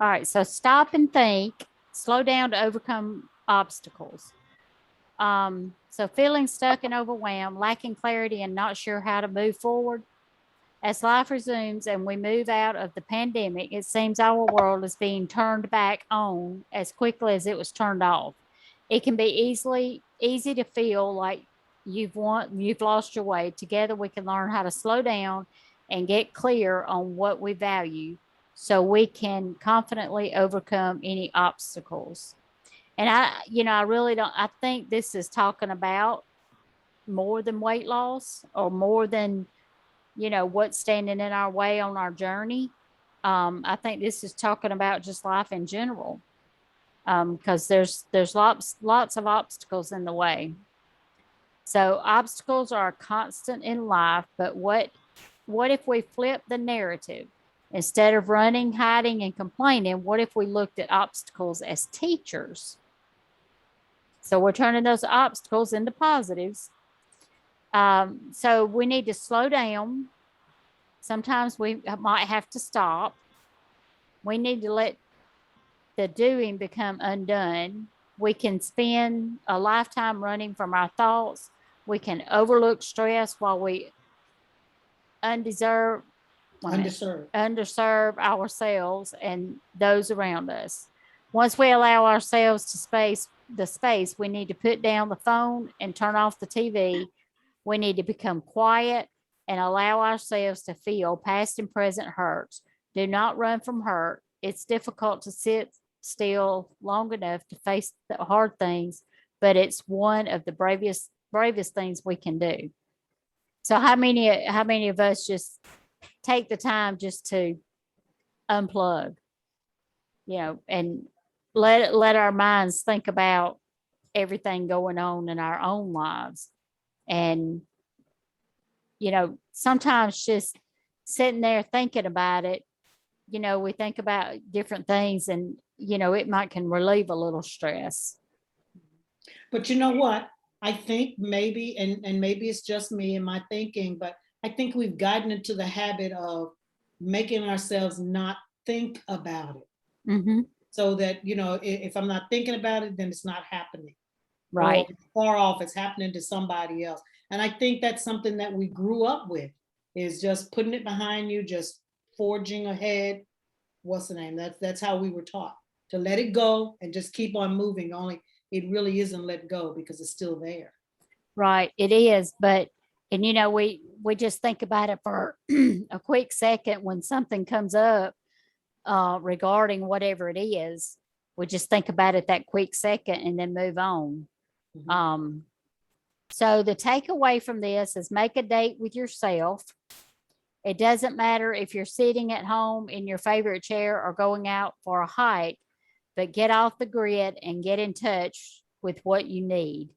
All right, so stop and think, slow down to overcome obstacles. So feeling stuck and overwhelmed, lacking clarity, and not sure how to move forward. As life resumes and we move out of the pandemic, it seems our world is being turned back on as quickly as it was turned off. It can be easy to feel like you've lost your way. Together we can learn how to slow down and get clear on what we value so we can confidently overcome any obstacles. And I really don't, I think this is talking about more than weight loss or more than, what's standing in our way on our journey. I think this is talking about just life in general. Because there's lots of obstacles in the way. So obstacles are constant in life, but what if we flip the narrative? Instead of running, hiding, and complaining, what if we looked at obstacles as teachers? So we're turning those obstacles into positives. So we need to slow down. Sometimes we might have to stop. We need to let the doing become undone. We can spend a lifetime running from our thoughts. We can overlook stress while we underserve ourselves and those around us. Once we allow ourselves to space, we need to put down the phone and turn off the TV. We need to become quiet and allow ourselves to feel past and present hurts. Do not run from hurt. It's difficult to sit still long enough to face the hard things, but it's one of the bravest things we can do. So how many of us just take the time just to unplug, and let our minds think about everything going on in our own lives. And sometimes just sitting there thinking about it, we think about different things, and it might can relieve a little stress. But you know what? I think maybe, and maybe it's just me and my thinking, but I think we've gotten into the habit of making ourselves not think about it. Mm-hmm. So that, if I'm not thinking about it, then it's not happening. Right. Or far off, it's happening to somebody else. And I think that's something that we grew up with, is just putting it behind you, just forging ahead. What's the name? That's how we were taught, to let it go and just keep on moving. Only it really isn't let go because it's still there. Right. It is. And we just think about it for a quick second when something comes up regarding whatever it is. We just think about it that quick second and then move on. Mhm. So the takeaway from this is make a date with yourself. It doesn't matter if you're sitting at home in your favorite chair or going out for a hike, but get off the grid and get in touch with what you need.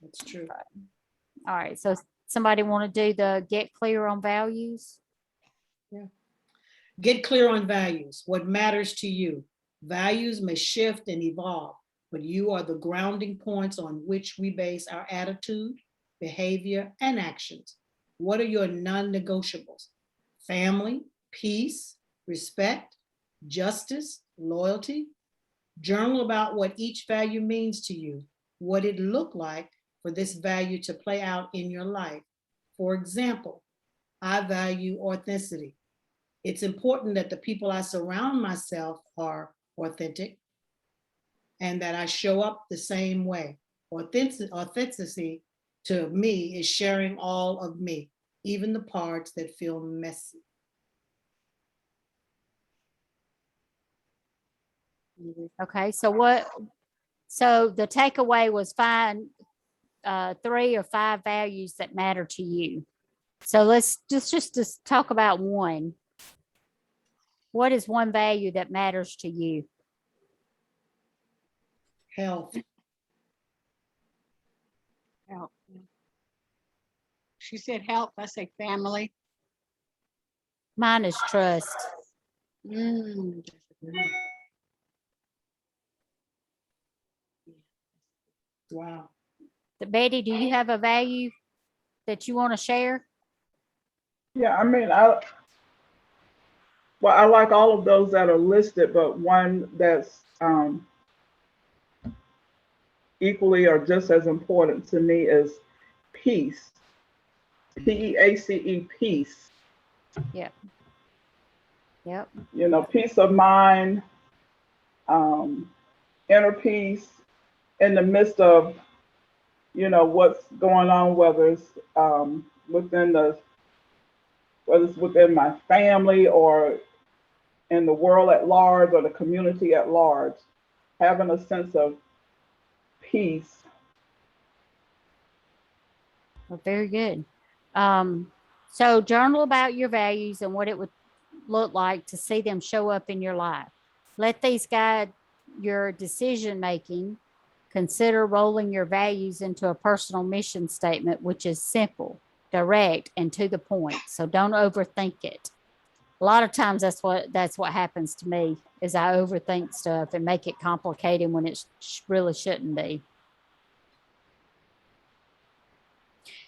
That's true. All right. So somebody want to do the get clear on values? Yeah. Get clear on values, what matters to you. Values may shift and evolve, but you are the grounding points on which we base our attitude, behavior, and actions. What are your non-negotiables? Family, peace, respect, justice, loyalty. Journal about what each value means to you, what it looked like for this value to play out in your life. For example, I value authenticity. It's important that the people I surround myself are authentic and that I show up the same way. Authenticity to me is sharing all of me, even the parts that feel messy. Okay. So the takeaway was find 3 or 5 values that matter to you. So let's just talk about one. What is one value that matters to you? Health. Health. She said health. I say family. Mine is trust. Mm. Wow. Betty, do you have a value that you want to share? Yeah, I mean, Well, I like all of those that are listed, but one that's equally or just as important to me is peace. Peace, peace. Yep. Yep. You know, peace of mind, inner peace in the midst of, you know, what's going on, within the, whether it's within my family or in the world at large or the community at large, having a sense of peace. Well, very good. So journal about your values and what it would look like to see them show up in your life. Let these guide your decision making. Consider rolling your values into a personal mission statement, which is simple, direct, and to the point. So don't overthink it. A lot of times that's what happens to me is I overthink stuff and make it complicated when it really shouldn't be.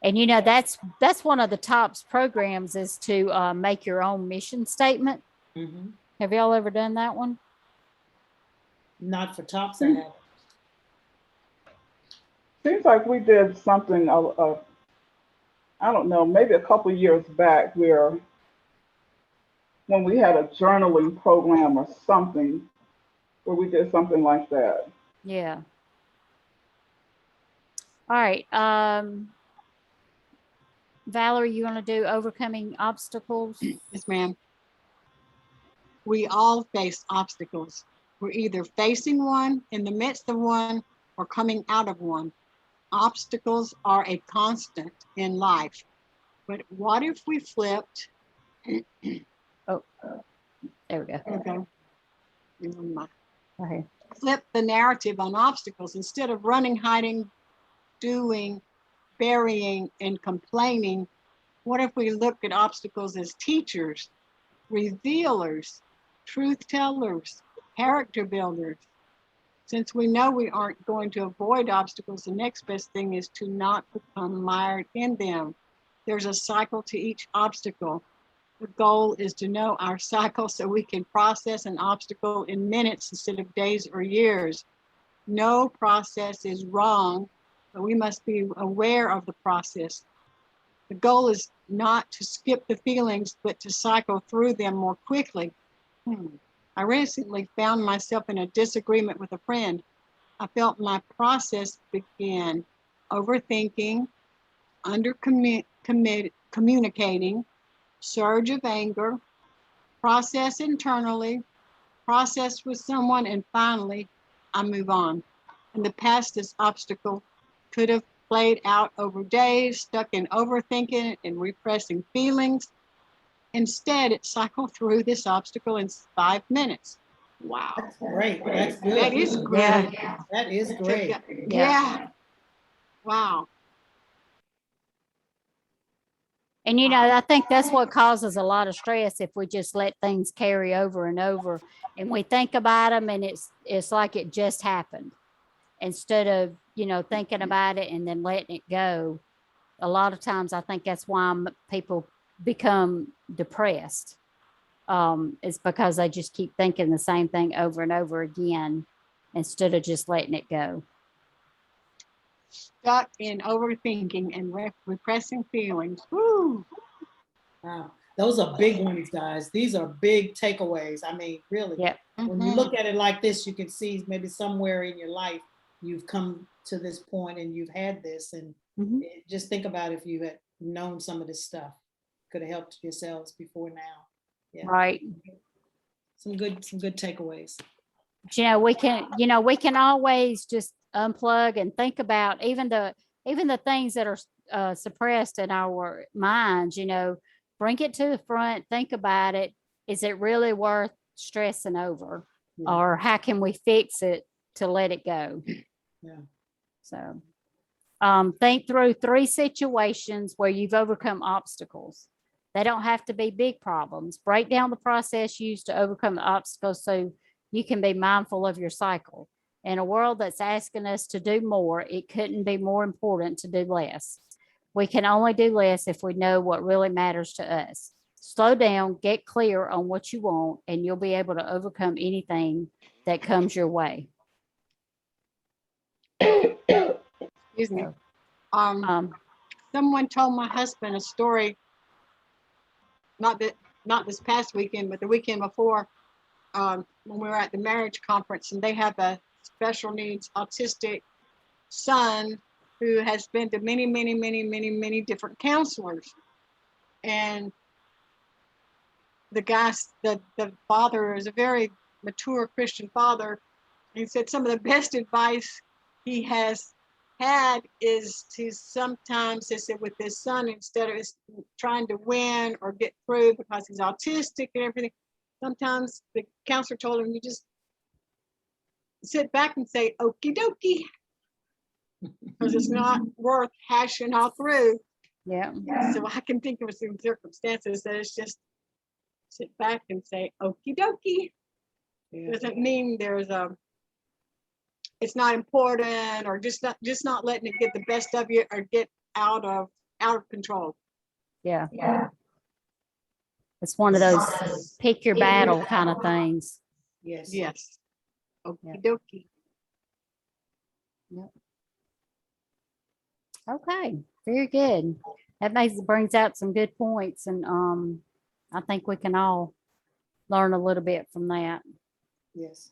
And you know, that's one of the TOPS programs is to make your own mission statement. Mhm. Have y'all ever done that one? Not for tops, I haven't. Seems like we did something, I don't know, maybe a couple years back where when we had a journaling program or something, where we did something like that. Yeah. All right. Valerie, you want to do overcoming obstacles? Yes, ma'am. We all face obstacles. We're either facing one, in the midst of one, or coming out of one. Obstacles are a constant in life. But what if we flipped? Oh, there we go. Okay. Never mind. Okay. Flip the narrative on obstacles. Instead of running, hiding, doing, burying, and complaining, what if we look at obstacles as teachers, revealers, truth tellers, character builders? Since we know we aren't going to avoid obstacles, the next best thing is to not become mired in them. There's a cycle to each obstacle. The goal is to know our cycle so we can process an obstacle in minutes instead of days or years. No process is wrong, but we must be aware of the process. The goal is not to skip the feelings, but to cycle through them more quickly. I recently found myself in a disagreement with a friend. I felt my process began overthinking, communicating, surge of anger, process internally, process with someone, and finally, I move on. In the past, this obstacle could have played out over days, stuck in overthinking and repressing feelings. Instead, it cycled through this obstacle in 5 minutes. Wow. That's great. That's good. That is good. Yeah. That is great. Yeah. Wow. And you know, I think that's what causes a lot of stress if we just let things carry over and over and we think about them and it's like it just happened instead of, you know, thinking about it and then letting it go. A lot of times I think that's why people become depressed. It's because they just keep thinking the same thing over and over again instead of just letting it go. Stuck in overthinking and repressing feelings. Woo. Wow. Those are big ones, guys. These are big takeaways. I mean, really. Yep. When you look at it like this, you can see maybe somewhere in your life you've come to this point and you've had this. And just think about if you had known some of this stuff, could have helped yourselves before now. Yeah. Right. Some good takeaways. You know, we can always just unplug and think about even the things that are suppressed in our minds, you know, bring it to the front, think about it. Is it really worth stressing over? Yeah. Or how can we fix it to let it go? Yeah. So think through 3 situations where you've overcome obstacles. They don't have to be big problems. Break down the process used to overcome the obstacles so you can be mindful of your cycle. In a world that's asking us to do more, it couldn't be more important to do less. We can only do less if we know what really matters to us. slow down, get clear on what you want, and you'll be able to overcome anything that comes your way. Excuse me. Um, Someone told my husband a story, not this past weekend, but the weekend before, when we were at the marriage conference, and they have a special needs autistic son who has been to many different counselors. And the father is a very mature Christian father. He said some of the best advice he has had is to sometimes, he said, with his son, instead of trying to win or get through because he's autistic and everything, sometimes the counselor told him, you just sit back and say, okie dokie, because it's not worth hashing all through. yeah. So I can think of some circumstances that it's just sit back and say, okie dokie. Yeah. Doesn't mean it's not important, or just not letting it get the best of you or get out of control. Yeah. It's one of those pick your battle kind of things. Yes. Yes. Okie dokie. Okay, very good. That brings out some good points, and I think we can all learn a little bit from that. Yes.